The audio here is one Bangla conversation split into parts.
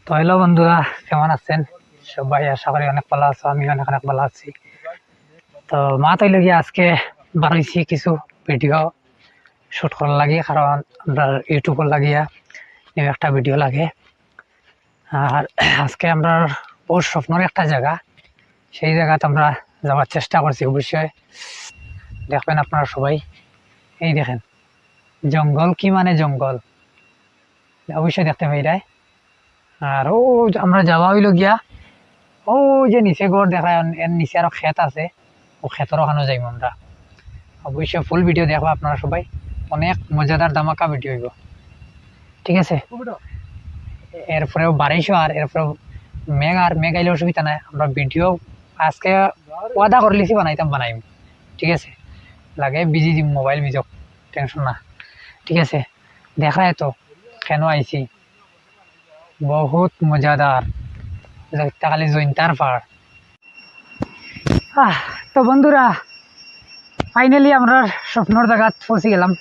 তো হ্যালো বন্ধুরা, কেমন আছেন সবাই? আশা করি অনেক ভালো আছো, আমি অনেক অনেক ভালো আছি। তো মা তৈল গিয়ে আজকে বানাইছি কিছু ভিডিও শুট করার লাগে, কারণ আমরা ইউটিউবের লাগিয়া নিউ একটা ভিডিও লাগে। আর আজকে আমরা বহু স্বপ্নের একটা জায়গা, সেই জায়গাতে আমরা যাওয়ার চেষ্টা করছি। অবশ্যই দেখবেন আপনারা সবাই। এই দেখেন, জঙ্গল কি মানে জঙ্গল, অবশ্যই দেখতে পাইরাই। আর ও আমরা যাওয়া হইল গিয়া, ও যে নিচে ঘর দেখা, এর নিচে আরো ক্ষেত আছে, ও ক্ষেতর ওখানে যাইব আমরা। অবশ্যই ফুল ভিডিও দেখবো আপনারা সবাই, অনেক মজাদার ধামাকা ভিডিও হইব, ঠিক আছে? এরপরেও বাড়াইছো, আর এরপরেও মেঘ আইলে অসুবিধা নাই, আমরা ভিডিও আজকে ওয়াদা করে লিছি বানাইম, ঠিক আছে? লাগে বিজি দিম, মোবাইল বিজক, টেনশন না, ঠিক আছে? দেখা তো কেন আইছি, বহুত মজাদার, খালি জৈন্তার পাড়। তো বন্ধুরা, ফাইনালি আমরা স্বপ্নর জায়গাত পৌঁছে গেলাম।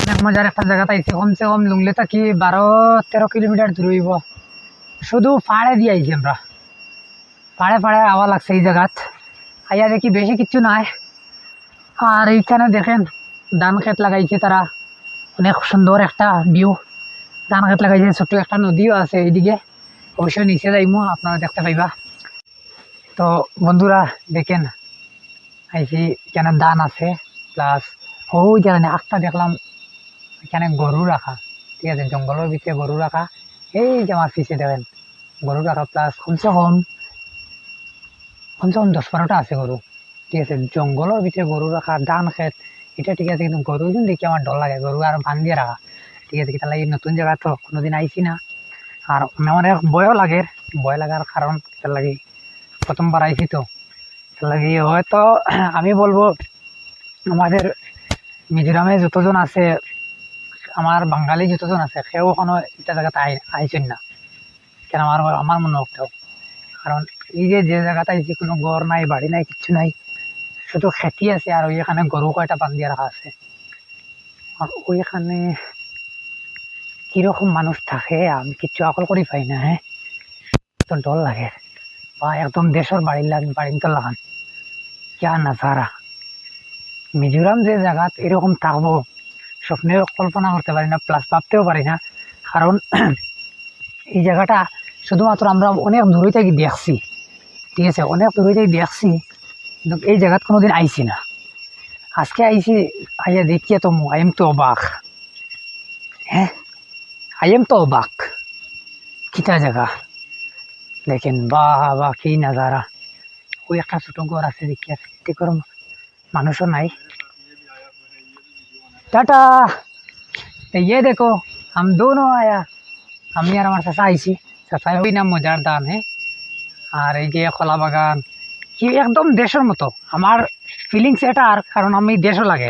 অনেক মজার একটা জায়গা আইছি, কমসে কম লুংলে থাকি 12-13 কিলোমিটার দূর হইব। শুধু পাড়ে দিয়ে আইছি আমরা, পাড়ে পাড়ে আওয়া লাগছে এই জায়গাত। আইয়া দেখি বেশি কিছু নাই। আর এইখানে দেখেন ধান ক্ষেত লাগাইছে তারা, অনেক সুন্দর একটা ভিউ। ধান ক্ষেত লাগাইছে, ছোট্ট একটা নদীও আছে এইদিকে, অবশ্যই নিচে যাইমু, আপনারা দেখতে পাইবা। তো বন্ধুরা দেখেন, আইছি এখানে ধান আছে, প্লাস ওই জায়গায় একটা দেখলাম এখানে গরু রাখা, ঠিক আছে? জঙ্গলের ভিতরে গরু রাখা, এই যে আমার পিছিয়ে দেখেন গরু রাখা, প্লাস কমসে কম 10-12টা আছে গরু, ঠিক আছে? জঙ্গলের ভিতরে গরু রাখা, ধান ক্ষেত, এটা ঠিক আছে, কিন্তু গরু কিন্তু দেখি আমার ডর লাগে, গরু আর বান দিয়ে রাখা, ঠিক আছে? তাহলে এই নতুন জায়গা তো কোনোদিন আইছি না, আর আমার ভয় লাগার কারণ তার লাগে প্রথমবার আইছি, তো তার লাগে হয়তো আমি বলবো আমাদের মিজোরামে যতজন আছে, আমার বাঙালি যতজন আছে, কেউ কোনো এটা জায়গাতে আইছেন না, কেন আমার আমার মনে হতো। কারণ এই যে জায়গাটা আইছি, কোনো ঘর নাই, বাড়ি নাই, কিচ্ছু নাই, শুধু খেতি আছে, আর ওইখানে গরু কয়টা বান্ধিয়া রাখা আছে। আর ওইখানে কিরকম মানুষ থাকে আমি কিচ্ছু আকল করি পাই না, হ্যাঁ? তো ডর লাগে, বা একদম দেশের বাড়ির তো লাগান কিয়া নাজারা। মিজোরাম যে জায়গা এরকম থাকবো স্বপ্নে কল্পনা করতে পারি না, প্লাস ভাবতেও পারি না। কারণ এই জায়গাটা শুধুমাত্র আমরা অনেক দূরে থেকে দেখছি, ঠিক আছে? অনেক দূরে থেকে দেখছি, কিন্তু এই জায়গাত কোনোদিন আইছি না। আজকে আইছি, আইয়া দেখিয়া তো আই এম তো অবাক, হ্যাঁ, আই এম তো অবাক। কিতা জায়গা দেখেন, বা কি নাজারা। ওই একটা ছোট ঘর আছে দেখিয়া, মানুষও নাই। টাটা। ये देखो, हम दोनों आया, আমি আর আমার চাচা আইছি। চাচা ওই নাম মজার দান, হ্যাঁ। আর এই যে কলা বাগান, কি একদম দেশের মতো আমার ফিলিংস এটা। আর কারণ আমি দেশও লাগে,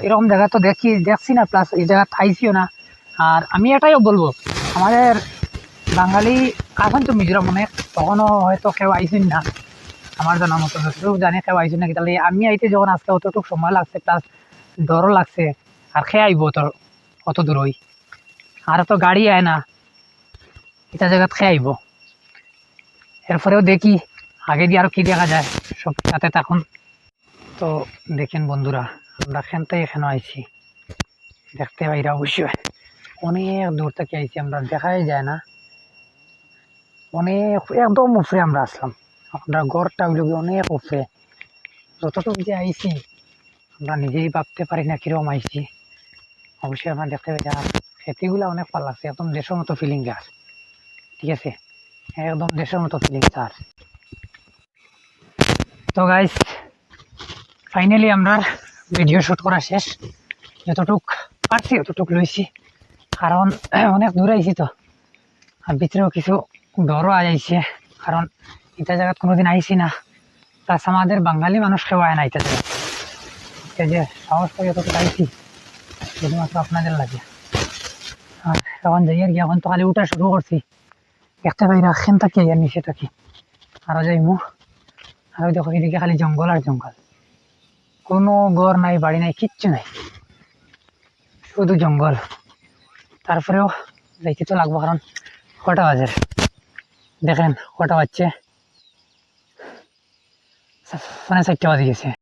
এরকম জায়গা তো দেখছি না, প্লাস এই জায়গা আইসিও না। আর আমি এটাইও বলবো, আমাদের বাঙালি কাছেন তো মিজোরাম অনেক, তখনও হয়তো কেউ আইসেন না আমার জানার মতো, যতটুকু জানি কেউ আইসেন না। তাহলে আমি আইতে যখন আজকে অতটুকু সময় লাগছে, প্লাস ডরও লাগছে, আর খেয়ে আইব অত দূরই, আর তো গাড়ি আয় না, এটা জায়গাত খেয়ে আইব। এরপরেও দেখি আগে দিয়ে আরো কি দেখা যায়, সব সাথে থাকুন। তো দেখেন বন্ধুরা, আমরা এখানে আইছি, দেখতে পাইরা অবশ্যই অনেক দূর থেকে আইছি, আমরা দেখাই যায় না, অনেক একদম উপরে আমরা আসলাম। আমরা গড়টা হইল অনেক উপরে, যতটুকু যে আইছি আমরা নিজেই ভাবতে পারি না কিরকম আইছি। অবশ্যই আমরা দেখতে পাই, আর খেতিগুলো অনেক ভালো লাগছে, একদম দেশের মতো ফিলিং আর, ঠিক আছে? একদম দেশের মতো ফিলিং আর। তো গাইস, ফাইনালি আমরা ভিডিও শুট করা শেষ, যতটুক পারছি অতটুক লইছি, কারণ অনেক দূরে আইছি তো। আর ভিতরেও কিছু ডরও আইছে, কারণ এটা জায়গা কোনোদিন আইছি না, প্লাস আমাদের বাঙালি মানুষ কেউ আয় না এটা জায়গা। এই যে সাহস করে যতটুকু আইছি শুধুমাত্র আপনাদের লাগে। আর এখন যাই আর কি, এখন তো খালি উঠা শুরু করছি, দেখতে পাই রাখেন থাকি আর নিচে থাকি, আরো যাইমু। আর দেখো এদিকে খালি জঙ্গল আর জঙ্গল, কোনো ঘর নাই, বাড়ি নাই, কিচ্ছু নাই, শুধু জঙ্গল। তারপরেও যাইতে তো লাগবো, কারণ কটা বাজে দেখেন, কটা বাজছে, 4:30 বাজে গেছে।